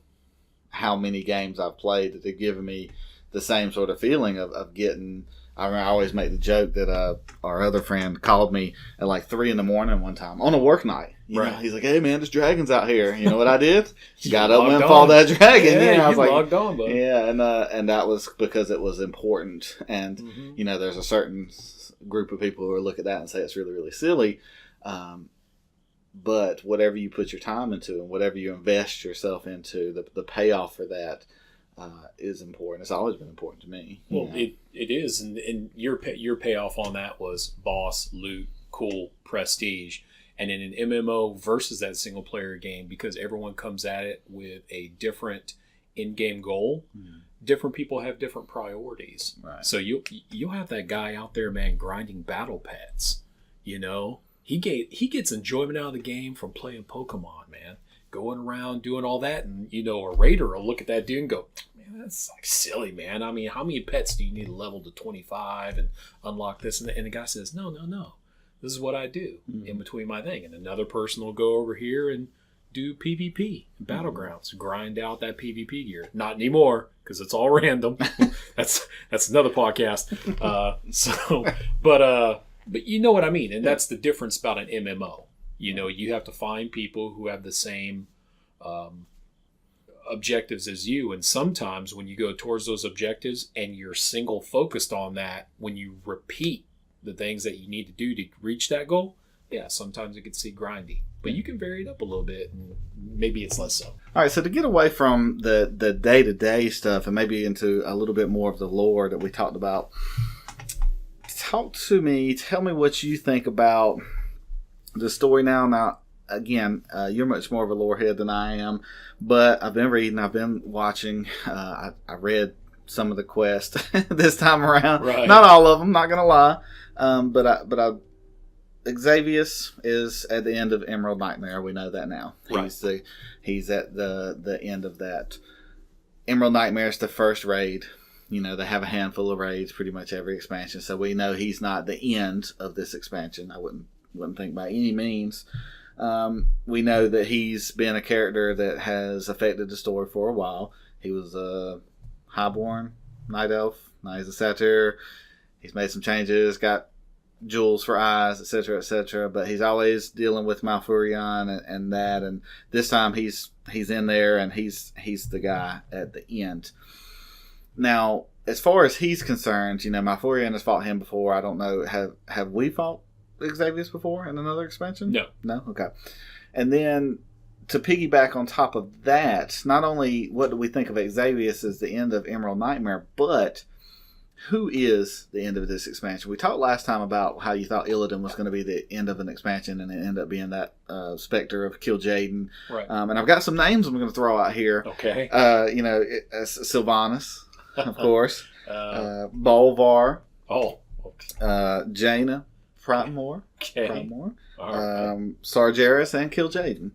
how many games I've played that have given me the same sort of feeling of getting. I always make the joke that our other friend called me at like 3 a.m. one time on a work night. You know, he's like, "Hey man, there's dragons out here." You know what I did? Got up and fought that dragon. Yeah, I was like, logged on, buddy. Yeah, and that was because it was important. And you know, there's a certain group of people who will look at that and say it's really, really silly. But whatever you put your time into and whatever you invest yourself into, the payoff for that is important. It's always been important to me. Well, it is, and your payoff on that was boss, loot, cool, prestige, and in an MMO versus that single player game, because everyone comes at it with a different in-game goal. Different people have different priorities. Right. So you'll have that guy out there, man, grinding battle pets. You know, he gets enjoyment out of the game from playing Pokemon, man. Going around doing all that, and you know, a raider will look at that dude and go, "Man, that's like silly, man. I mean, how many pets do you need to level to 25 and unlock this?" And the guy says, "No. This is what I do in between my thing." And another person will go over here and do PvP, Battlegrounds, grind out that PvP gear. Not anymore, because it's all random. That's another podcast. But you know what I mean, and that's the difference about an MMO. You know, you have to find people who have the same objectives as you. And sometimes when you go towards those objectives and you're single focused on that, when you repeat the things that you need to do to reach that goal, yeah, sometimes it can seem grindy. But you can vary it up a little bit, and maybe it's less so. All right, so to get away from the day-to-day stuff and maybe into a little bit more of the lore that we talked about, tell me what you think about the story now. Now, again, you're much more of a lore head than I am, but I've been reading, I've been watching. I read some of the quests this time around. Right. Not all of them, not gonna lie. But Xavius is at the end of Emerald Nightmare. We know that now. Right. He's at the end of that. Emerald Nightmare is the first raid. You know, they have a handful of raids pretty much every expansion, so we know he's not the end of this expansion. I wouldn't think by any means. We know that he's been a character that has affected the story for a while. He was a highborn night elf. Now he's a satyr. He's made some changes, got jewels for eyes, etc., etc. But he's always dealing with Malfurion and that. And this time he's in there, and he's the guy at the end. Now, as far as he's concerned, you know, Malfurion has fought him before. I don't know, have we fought Xavius before in another expansion? No? Okay. And then to piggyback on top of that, not only what do we think of Xavius as the end of Emerald Nightmare, but who is the end of this expansion? We talked last time about how you thought Illidan was going to be the end of an expansion, and it ended up being that specter of Kill Jaden. Right. And I've got some names I'm going to throw out here. Okay. Sylvanas, of course. Bolvar. Oh. Okay. Jaina. Pratmore. Okay. Right. Sargeras and Kill Jaden.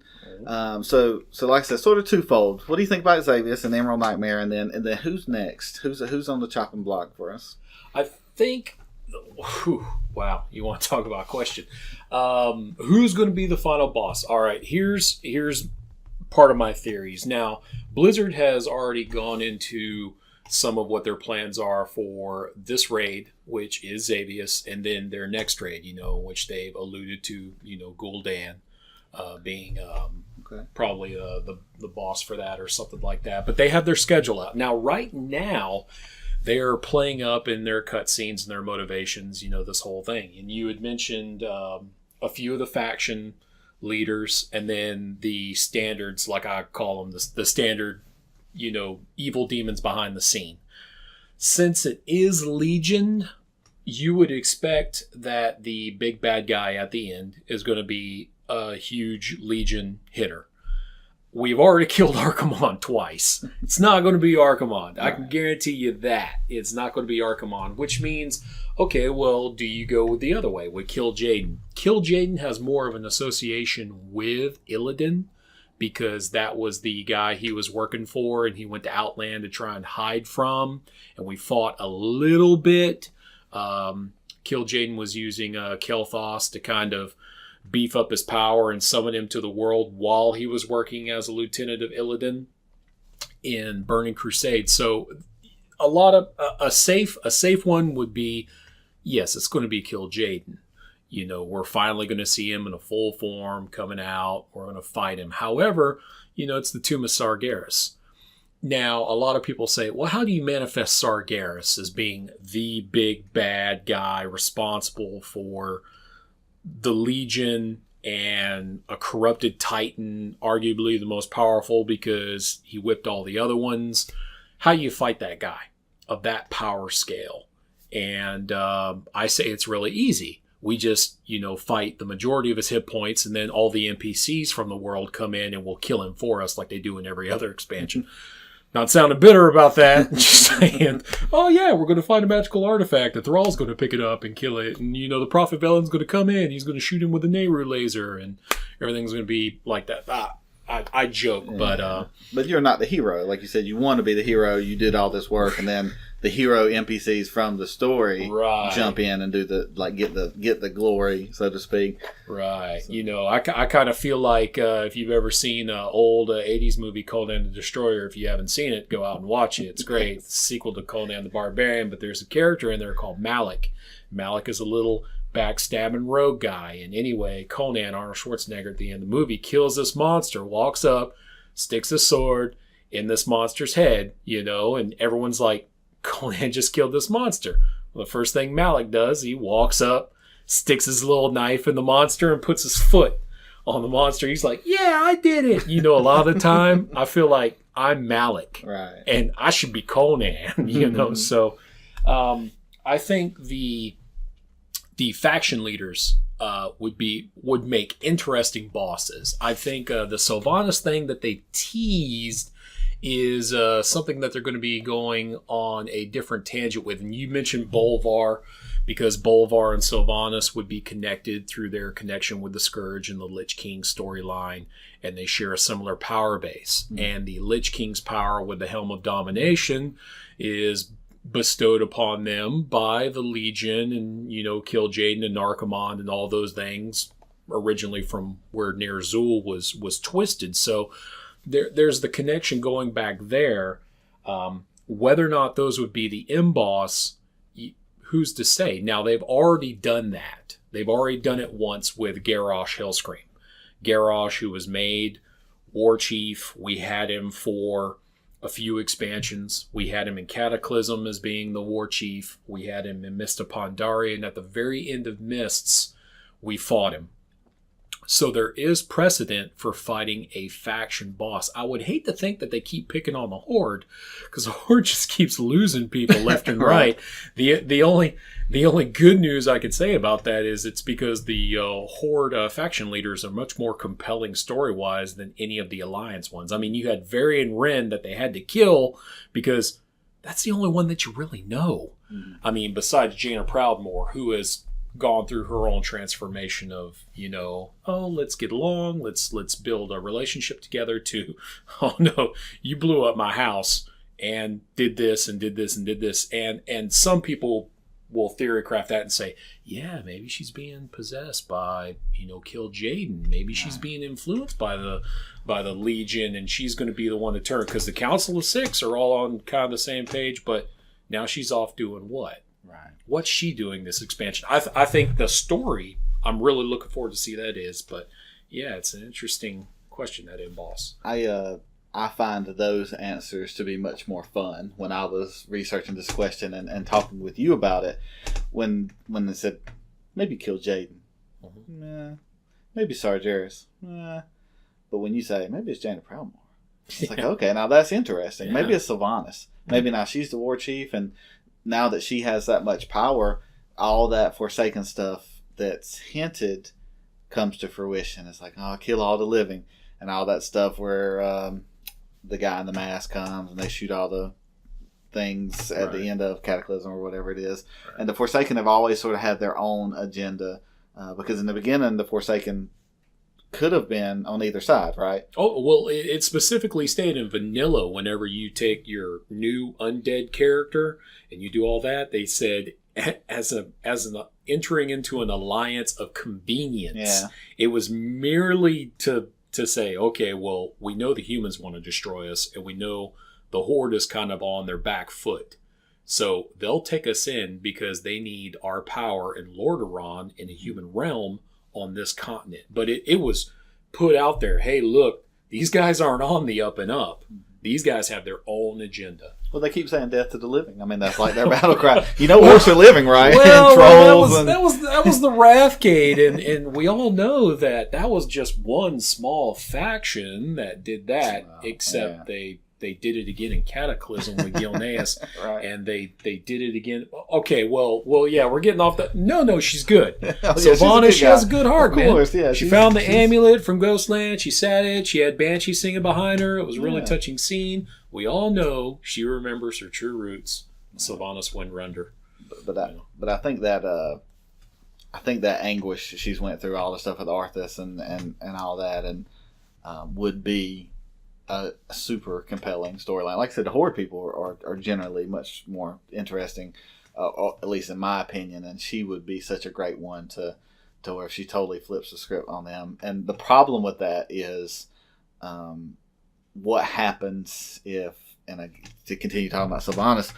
So like I said, sort of twofold. What do you think about Xavius and Emerald Nightmare, and then who's next? Who's on the chopping block for us? I think. Wow, you want to talk about a question? Who's going to be the final boss? All right, here's part of my theories. Now, Blizzard has already gone into some of what their plans are for this raid, which is Xavius, and then their next raid, you know, which they've alluded to, you know, Gul'dan being probably the boss for that or something like that. But they have their schedule out. Now, right now, they're playing up in their cutscenes and their motivations, you know, this whole thing. And you had mentioned a few of the faction leaders, and then the standards, like I call them, the standard, you know, evil demons behind the scene. Since it is Legion, you would expect that the big bad guy at the end is going to be a huge Legion hitter. We've already killed Archimon twice. It's not going to be Archimon. I can guarantee you that. It's not going to be Archimon, which means, okay, well, do you go the other way with Kill Jaden? Kill Jaden has more of an association with Illidan, because that was the guy he was working for, and he went to Outland to try and hide from, and we fought a little bit. Kill Jaden was using Kel'Thas to kind of beef up his power and summon him to the world while he was working as a lieutenant of Illidan in Burning Crusade. So a safe one would be, yes, it's going to be Kill Jaden. We're finally going to see him in a full form coming out. We're going to fight him. However, it's the Tomb of Sargeras. Now, a lot of people say, well, how do you manifest Sargeras as being the big bad guy responsible for the Legion and a corrupted Titan, arguably the most powerful because he whipped all the other ones? How do you fight that guy of that power scale? And I say it's really easy. We just, fight the majority of his hit points, and then all the NPCs from the world come in and will kill him for us like they do in every other expansion. Not sounding bitter about that. Just saying, oh yeah, we're going to find a magical artifact. The Thrall's going to pick it up and kill it. And, the Prophet Velen's going to come in. He's going to shoot him with a Nehru laser. And everything's going to be like that. I joke, yeah. But you're not the hero. Like you said, you want to be the hero. You did all this work, and then the hero NPCs from the story jump in and do get the glory, so to speak. Right. So. I kind of feel like if you've ever seen an old 80s movie, Conan the Destroyer, if you haven't seen it, go out and watch it. It's great. It's a sequel to Conan the Barbarian, but there's a character in there called Malik. Malik is a little backstabbing rogue guy. And anyway, Conan, Arnold Schwarzenegger at the end of the movie, kills this monster, walks up, sticks a sword in this monster's head, and everyone's like, Conan just killed this monster. Well, the first thing Malik does, he walks up, sticks his little knife in the monster and puts his foot on the monster. He's like, yeah, I did it. A lot of the time I feel like I'm Malik. Right. And I should be Conan, So I think the faction leaders would make interesting bosses. I think the Sylvanas thing that they teased is something that they're going to be going on a different tangent with. And you mentioned Bolvar, because Bolvar and Sylvanas would be connected through their connection with the Scourge and the Lich King storyline, and they share a similar power base. Mm-hmm. And the Lich King's power with the Helm of Domination is bestowed upon them by the Legion and, Kill Jaden and Narcommon and all those things originally from where Ner'zhul was twisted. So there's the connection going back there. Whether or not those would be the M-Boss, who's to say? Now, they've already done that. They've already done it once with Garrosh Hellscream. Garrosh, who was made War Chief, we had him for a few expansions. We had him in Cataclysm as being the War Chief. We had him in Mist of Pandaria, and at the very end of Mists, we fought him. So there is precedent for fighting a faction boss. I would hate to think that they keep picking on the Horde, because the Horde just keeps losing people left and right. The only good news I could say about that is it's because the Horde faction leaders are much more compelling story-wise than any of the Alliance ones. I mean, you had Varian Wren that they had to kill because that's the only one that you really know. Mm-hmm. I mean, besides Jaina Proudmoore, who is gone through her own transformation of, let's get along, let's build a relationship together, to, oh no, you blew up my house and did this and did this and did this. And some people will theorycraft that and say, yeah, maybe she's being possessed by, Kill Jaden. Maybe she's being influenced by the Legion, and she's going to be the one to turn, because the Council of Six are all on kind of the same page, but now she's off doing what? Right. What's she doing this expansion? I think the story, I'm really looking forward to see that is. But yeah, it's an interesting question, that M-Boss. I find those answers to be much more fun when I was researching this question and talking with you about it. When they said, maybe Kill Jaden. Mm-hmm. Nah. Maybe Sargeras. Nah. But when you say, maybe it's Jaina Proudmoore. It's like, okay, now that's interesting. Yeah. Maybe it's Sylvanas. Maybe now she's the War Chief, and now that she has that much power, all that Forsaken stuff that's hinted comes to fruition. It's like, kill all the living, and all that stuff where the guy in the mask comes and they shoot all the things at the end of Cataclysm or whatever it is. Right. And the Forsaken have always sort of had their own agenda, because in the beginning the Forsaken could have been on either side, right? Oh, well, it specifically stated in vanilla, whenever you take your new undead character and you do all that, they said as an entering into an alliance of convenience. Yeah. It was merely to say, okay, well, we know the humans want to destroy us, and we know the Horde is kind of on their back foot. So they'll take us in because they need our power in Lordaeron in a human realm on this continent. But it was put out there, hey, look, these guys aren't on the up and up. These guys have their own agenda. Well, they keep saying death to the living. I mean, that's like their battle cry. You know, orcs are living, right? Well, Trolls. that was the Wrathgate, and we all know that was just one small faction that did that. Except they did it again in Cataclysm with Gilneas, Right. and they did it again. Okay, well, yeah, we're getting off the. No, she's good. She's a Sylvanas, good she guy. has a good heart, Of course, man. yeah, She she's- found the she's- amulet from Ghostland. She sat it. She had Banshee singing behind her. It was a really Yeah. touching scene. We all know she remembers her true roots. Sylvanas Windrunner. But I think that anguish she's went through, all the stuff with Arthas and all that, and would be a super compelling storyline. Like I said, the Horde people are generally much more interesting, or at least in my opinion, and she would be such a great one to where she totally flips the script on them. And the problem with that is what happens if, and to continue talking about Sylvanas,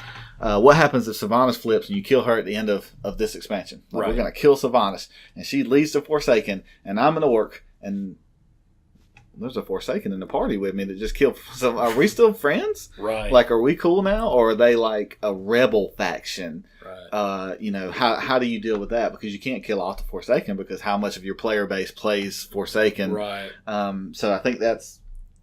what happens if Sylvanas flips and you kill her at the end of this expansion? Like, Right. we're going to kill Sylvanas, and she leads the Forsaken, and I'm an orc, and there's a Forsaken in the party with me that just killed. So are we still friends? Right. Like, are we cool now, or are they like a rebel faction? Right. How do you deal with that? Because you can't kill off the Forsaken, because how much of your player base plays Forsaken? Right. So I think that's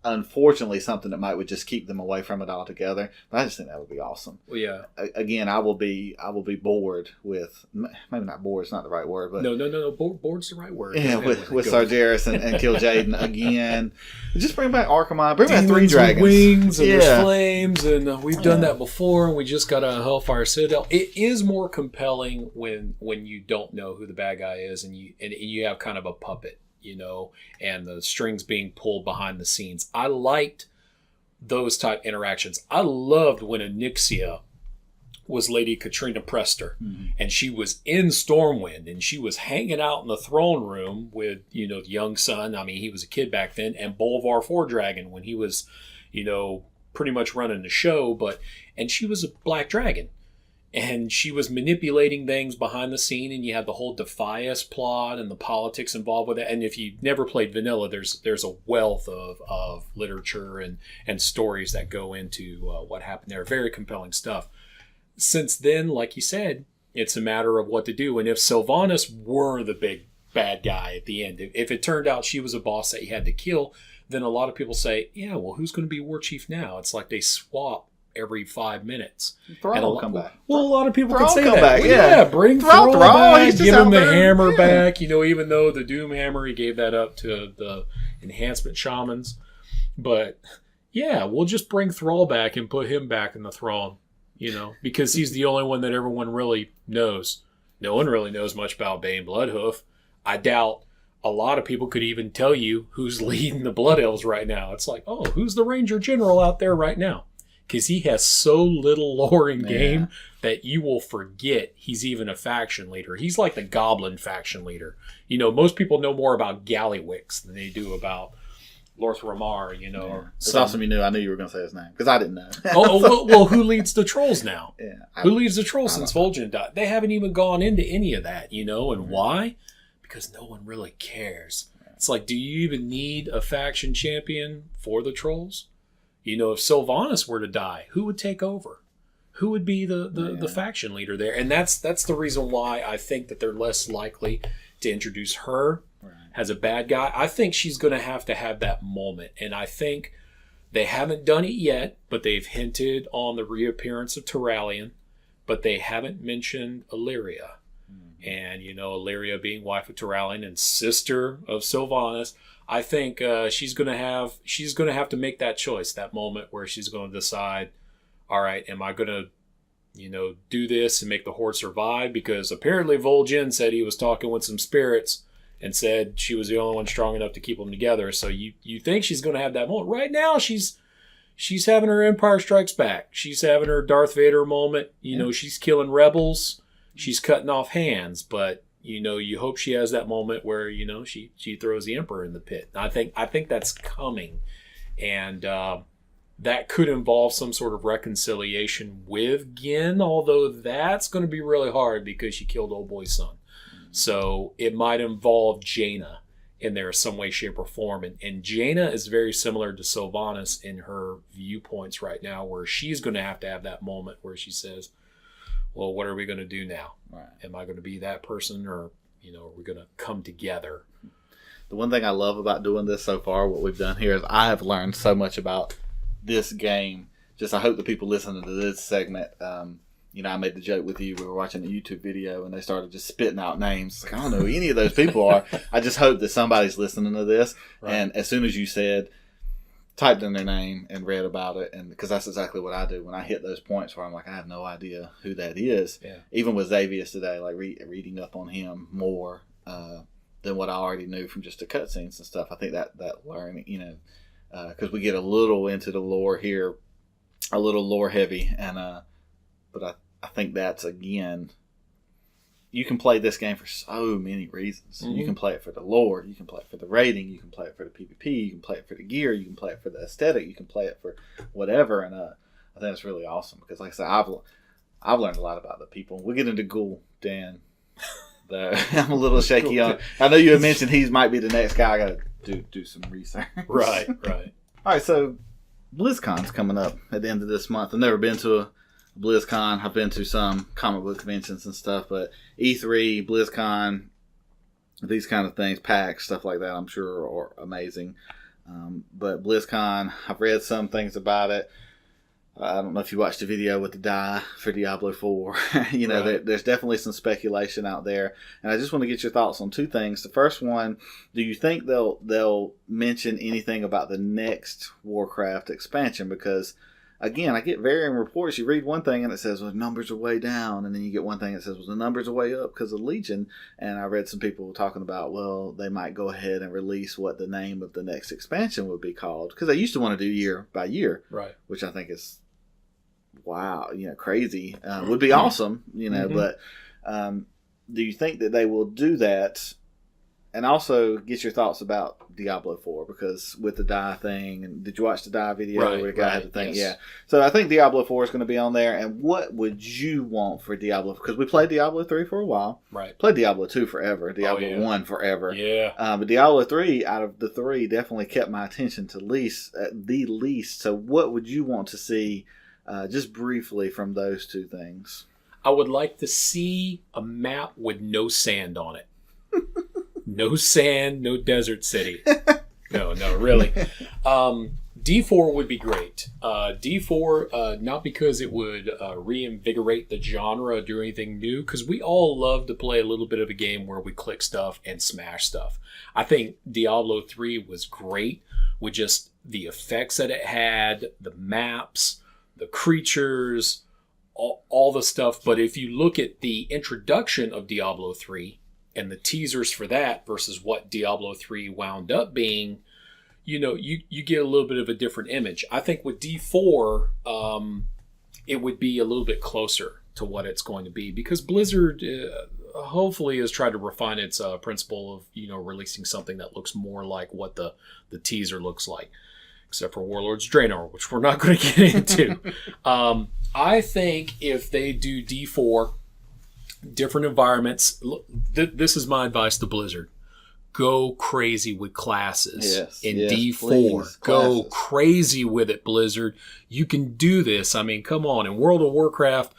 unfortunately something that would just keep them away from it altogether. But I just think that would be awesome. Well, yeah. Again, I will be bored with, maybe not bored, it's not the right word, but No. Board's the right word. yeah, Go with ahead. Go. Sargeras and kill Jaden again. Just bring back Arkham. Bring back Demons 3 with dragons. wings and Yeah. there's flames, and we've done Yeah. that before, and we just got a Hellfire Citadel. It is more compelling when you don't know who the bad guy is, and you have kind of a puppet, and the strings being pulled behind the scenes. I liked those type interactions. I loved when Onyxia was Lady Katrina Prester, and she was in Stormwind, and she was hanging out in the throne room with the young son. I mean, he was a kid back then, and Bolvar Fordragon when he was pretty much running the show. And she was a black dragon, and she was manipulating things behind the scene, and you have the whole Defias plot and the politics involved with it. And if you've never played vanilla, there's a wealth of literature and stories that go into what happened there. Very compelling stuff. Since then, like you said, it's a matter of what to do. And if Sylvanas were the big bad guy at the end, if it turned out she was a boss that you had to kill, then a lot of people say, yeah, well, who's going to be war chief now? It's like they swap every 5 minutes. Thrall will come back. Well, a lot of people Thrall could say come that. back, Well, yeah. Bring Thrall, Thrall back, he's just give him out the there, hammer yeah. back. Even though the Doom Hammer, he gave that up to the enhancement shamans. But yeah, we'll just bring Thrall back and put him back in the throne. Because he's the only one that everyone really knows. No one really knows much about Bane Bloodhoof. I doubt a lot of people could even tell you who's leading the Blood Elves right now. It's like, oh, who's the Ranger General out there right now? Because he has so little lore in game that you will forget he's even a faction leader. He's like the Goblin faction leader. Most people know more about Gallywix than they do about Lorth Ramar, It's awesome you knew. I knew you were going to say his name, because I didn't know. well, who leads the Trolls now? Yeah, Who leads the Trolls since Vol'jin died? They haven't even gone into any of that, and why? Because no one really cares. It's like, do you even need a faction champion for the Trolls? If Sylvanas were to die, who would take over? Who would be the faction leader there? And that's the reason why I think that they're less likely to introduce her as a bad guy. I think she's going to have that moment. And I think they haven't done it yet, but they've hinted on the reappearance of Turalyon, but they haven't mentioned Illyria. And, Illyria being wife of Turalyon and sister of Sylvanas, I think she's going to have to make that choice, that moment where she's going to decide, all right, am I going to, do this and make the Horde survive? Because apparently Vol'jin said he was talking with some spirits and said she was the only one strong enough to keep them together. So you think she's going to have that moment. Right now, she's having her Empire Strikes Back. She's having her Darth Vader moment. She's killing rebels. she's cutting off hands, but you hope she has that moment where she throws the Emperor in the pit. I think that's coming, and that could involve some sort of reconciliation with Gin, although that's going to be really hard because she killed old boy's son. So it might involve Jaina in there some way, shape, or form. And Jaina is very similar to Sylvanas in her viewpoints right now, where she's going to have that moment where she says, well, what are we going to do now? Right. Am I going to be that person, or are we going to come together? The one thing I love about doing this so far, what we've done here, is I have learned so much about this game. Just I hope the people listening to this segment, I made the joke with you. We were watching a YouTube video and they started just spitting out names. Like, I don't know who any of those people are. I just hope that somebody's listening to this. Right. And as soon as you said, typed in their name and read about it, and because that's exactly what I do when I hit those points where I'm like, I have no idea who that is. Yeah. Even with Xavius today, like reading up on him more than what I already knew from just the cutscenes and stuff. I think that learning, because we get a little into the lore here, a little lore heavy, and but I think that's, again, you can play this game for so many reasons. Mm-hmm. You can play it for the lore, you can play it for the rating, you can play it for the PvP, you can play it for the gear, you can play it for the aesthetic, you can play it for whatever, and I think it's really awesome because, like I said, I've learned a lot about the people. We'll get into Ghoul, Dan. I'm a little shaky on. I know you had mentioned he might be the next guy. I got to do some research. Right. All right, so BlizzCon's coming up at the end of this month. I've never been to a BlizzCon. I've been to some comic book conventions and stuff, but E3, BlizzCon, these kind of things, PAX, stuff like that, I'm sure are amazing. But BlizzCon, I've read some things about it. I don't know if you watched the video with the die for Diablo 4. Right. There's definitely some speculation out there. And I just want to get your thoughts on two things. The first one, do you think they'll mention anything about the next Warcraft expansion? Because, again, I get varying reports. You read one thing and it says, well, the numbers are way down. And then you get one thing that says, well, the numbers are way up because of Legion. And I read some people talking about, well, they might go ahead and release what the name of the next expansion would be called. Because they used to want to do year by year. Right. Which I think is, wow, crazy. Would be awesome, mm-hmm. But do you think that they will do that? And also get your thoughts about Diablo 4, because with the die thing, and did you watch the die video where the guy had the thing? Yes. Yeah. So I think Diablo 4 is going to be on there. And what would you want for Diablo? Because we played Diablo 3 for a while. Right. Played Diablo 2 forever. Diablo 1 forever. Yeah. But Diablo 3, out of the three, definitely kept my attention to the least. So what would you want to see, just briefly, from those two things? I would like to see a map with no sand on it. No sand, no desert city. No, really. D4 would be great. D4, not because it would reinvigorate the genre or do anything new, because we all love to play a little bit of a game where we click stuff and smash stuff. I think Diablo 3 was great with just the effects that it had, the maps, the creatures, all the stuff. But if you look at the introduction of Diablo 3 and the teasers for that versus what Diablo 3 wound up being, you get a little bit of a different image. I think with D4, it would be a little bit closer to what it's going to be, because Blizzard hopefully has tried to refine its principle of, releasing something that looks more like what the teaser looks like, except for Warlords Draenor, which we're not going to get into. I think if they do D4, different environments. This is my advice to Blizzard. Go crazy with classes in D4. Please, go crazy with it, Blizzard. You can do this. I mean, come on. In World of Warcraft,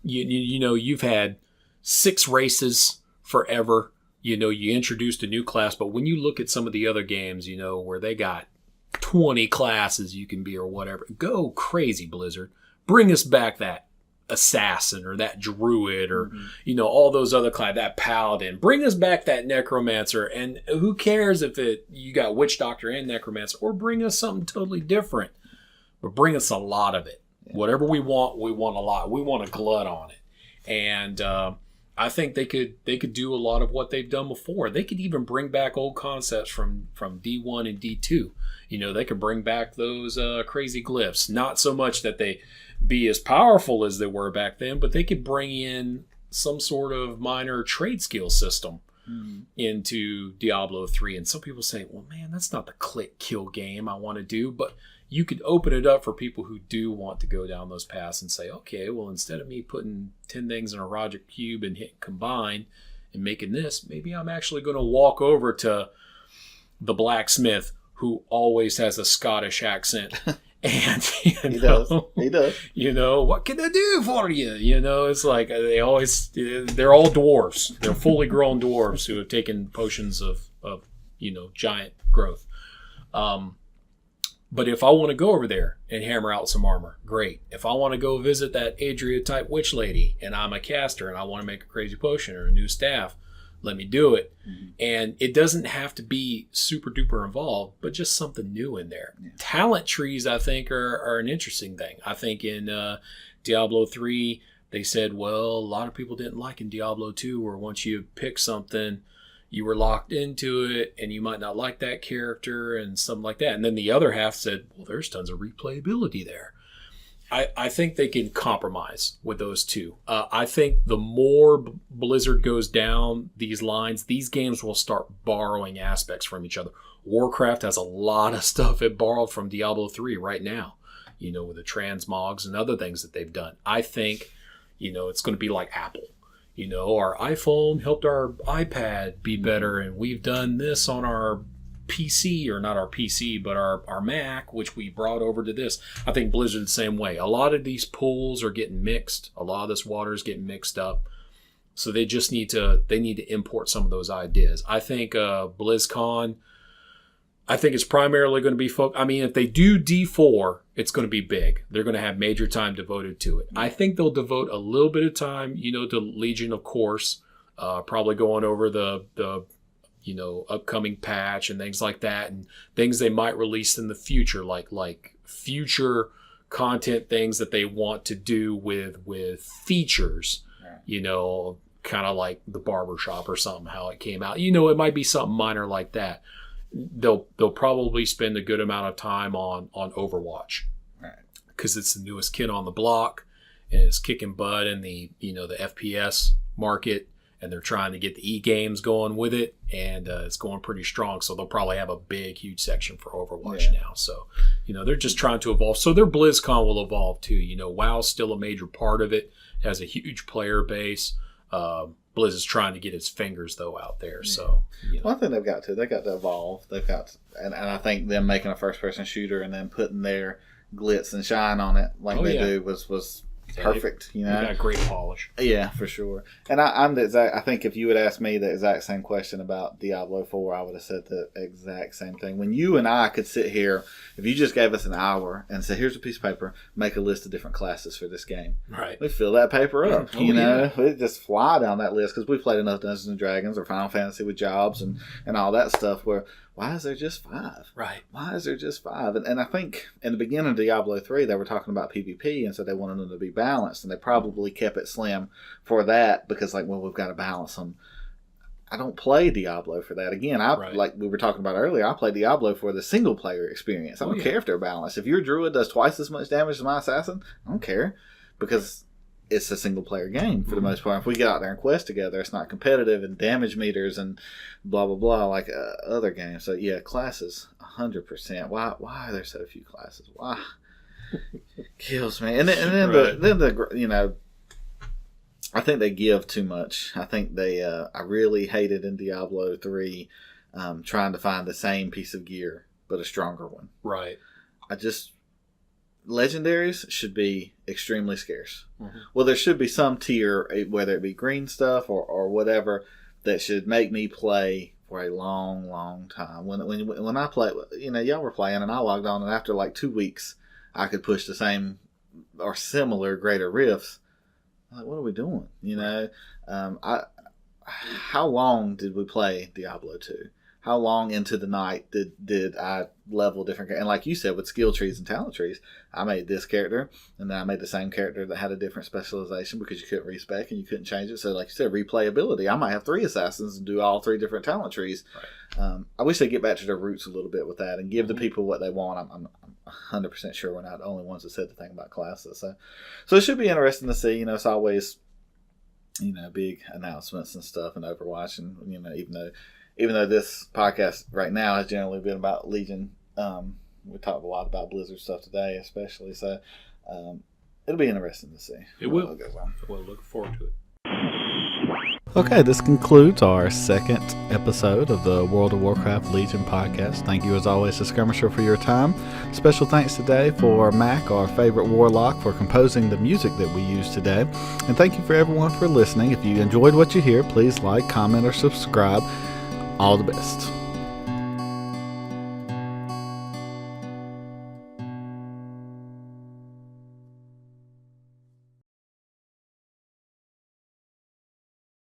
you've had 6 races forever. You introduced a new class, but when you look at some of the other games, where they got 20 classes you can be or whatever, go crazy, Blizzard. Bring us back that assassin or that druid or all those other classes, that paladin. Bring us back that necromancer, and who cares if you got witch doctor and necromancer, or bring us something totally different, but bring us a lot of it. Whatever we want a lot. We want a glut on it. And I think they could do a lot of what they've done before. They could even bring back old concepts from D1 and D2. They could bring back those crazy glyphs. Not so much that they be as powerful as they were back then, but they could bring in some sort of minor trade skill system into Diablo 3. And some people say, well, man, that's not the click kill game I want to do. But you could open it up for people who do want to go down those paths and say, okay, well, instead of me putting 10 things in a Roger Cube and hitting combine and making this, maybe I'm actually going to walk over to the blacksmith who always has a Scottish accent. And he does. You know, what can I do for you? You know, it's like they're all dwarves. They're fully grown dwarves who have taken potions of giant growth. But if I want to go over there and hammer out some armor, great. If I want to go visit that Adria type witch lady and I'm a caster and I want to make a crazy potion or a new staff, let me do it. And it doesn't have to be super duper involved, but just something new in there. Talent trees, I think, are an interesting thing. I think in Diablo 3, they said, well, a lot of people didn't like in Diablo 2 where once you pick something, you were locked into it and you might not like that character and something like that. And then the other half said, well, there's tons of replayability there. I think they can compromise with those two. I think the more Blizzard goes down these lines, these games will start borrowing aspects from each other. Warcraft has a lot of stuff it borrowed from Diablo 3 right now, you know, with the transmogs and other things that they've done. I think, you know, it's going to be like Apple. You know, our iPhone helped our iPad be better, and we've done this on our PC, or not our PC, but our Mac, which we brought over to this. I think Blizzard the same way. A lot of these pools are getting mixed. A lot of this water is getting mixed up. So they just need to import some of those ideas. I think BlizzCon, I think it's primarily going to be I mean, if they do D4, it's going to be big. They're going to have major time devoted to it. I think they'll devote a little bit of time, you know, to Legion, of course, probably going over the you know, upcoming patch and things like that, and things they might release in the future, like future content things that they want to do with features, you know, kind of like the barbershop or something, how it came out. You know, it might be something minor like that. They'll probably spend a good amount of time on Overwatch, because it's the newest kid on the block and it's kicking butt in the, you know, the FPS market. And they're trying to get the e-games going with it, and it's going pretty strong. So they'll probably have a big, huge section for Overwatch now. So, you know, they're just trying to evolve. So their BlizzCon will evolve too. You know, WoW's still a major part of it. It has a huge player base. Blizz is trying to get its fingers, though, out there. So, you know. One thing they've got to evolve. They've got to, and I think them making a first-person shooter and then putting their glitz and shine on it like they do was perfect. You know, got great polish. Yeah, for sure. And I'm the exact. I think if you would ask me the exact same question about Diablo 4, I would have said the exact same thing. When you and I could sit here, if you just gave us an hour and said, "Here's a piece of paper, make a list of different classes for this game," right? We fill that paper up. You know, we just fly down that list because we played enough Dungeons and Dragons or Final Fantasy with jobs and all that stuff. Where why is there just 5? Right. Why is there just 5? And I think in the beginning of Diablo 3, they were talking about PvP, and so they wanted them to be balanced, and they probably kept it slim for that because, like, well, we've got to balance them. I don't play Diablo for that. Again, like we were talking about earlier, I play Diablo for the single-player experience. I don't care if they're balanced. If your druid does twice as much damage as my assassin, I don't care because it's a single-player game for the most part. If we get out there and quest together, it's not competitive and damage meters and blah, blah, blah like other games. So, yeah, classes, 100%. Why are there so few classes? Why? Kills me. And then the you know, I think they give too much. I think they, I really hated in Diablo 3 trying to find the same piece of gear, but a stronger one. Right. Legendaries should be extremely scarce. Well, there should be some tier, whether it be green stuff or whatever, that should make me play for a long, long time. When I play, you know, y'all were playing and I logged on, and after like 2 weeks, I could push the same or similar greater rifts. I'm like, what are we doing? You know, how long did we play Diablo 2? How long into the night did I level different? And like you said, with skill trees and talent trees, I made this character, and then I made the same character that had a different specialization because you couldn't respec and you couldn't change it. So like you said, replayability. I might have 3 assassins and do all 3 different talent trees. Right. I wish they'd get back to their roots a little bit with that and give the people what they want. I'm 100% sure we're not the only ones that said the thing about classes. So it should be interesting to see. You know, it's always big announcements and stuff in Overwatch, and even though this podcast right now has generally been about Legion, we talked a lot about Blizzard stuff today, especially. So it'll be interesting to see. It will. We'll look forward to it. Okay, this concludes our second episode of the World of Warcraft Legion podcast. Thank you as always to Skirmisher for your time. Special thanks today for Mac, our favorite warlock, for composing the music that we used today. And thank you for everyone for listening. If you enjoyed what you hear, please like, comment, or subscribe. All the best.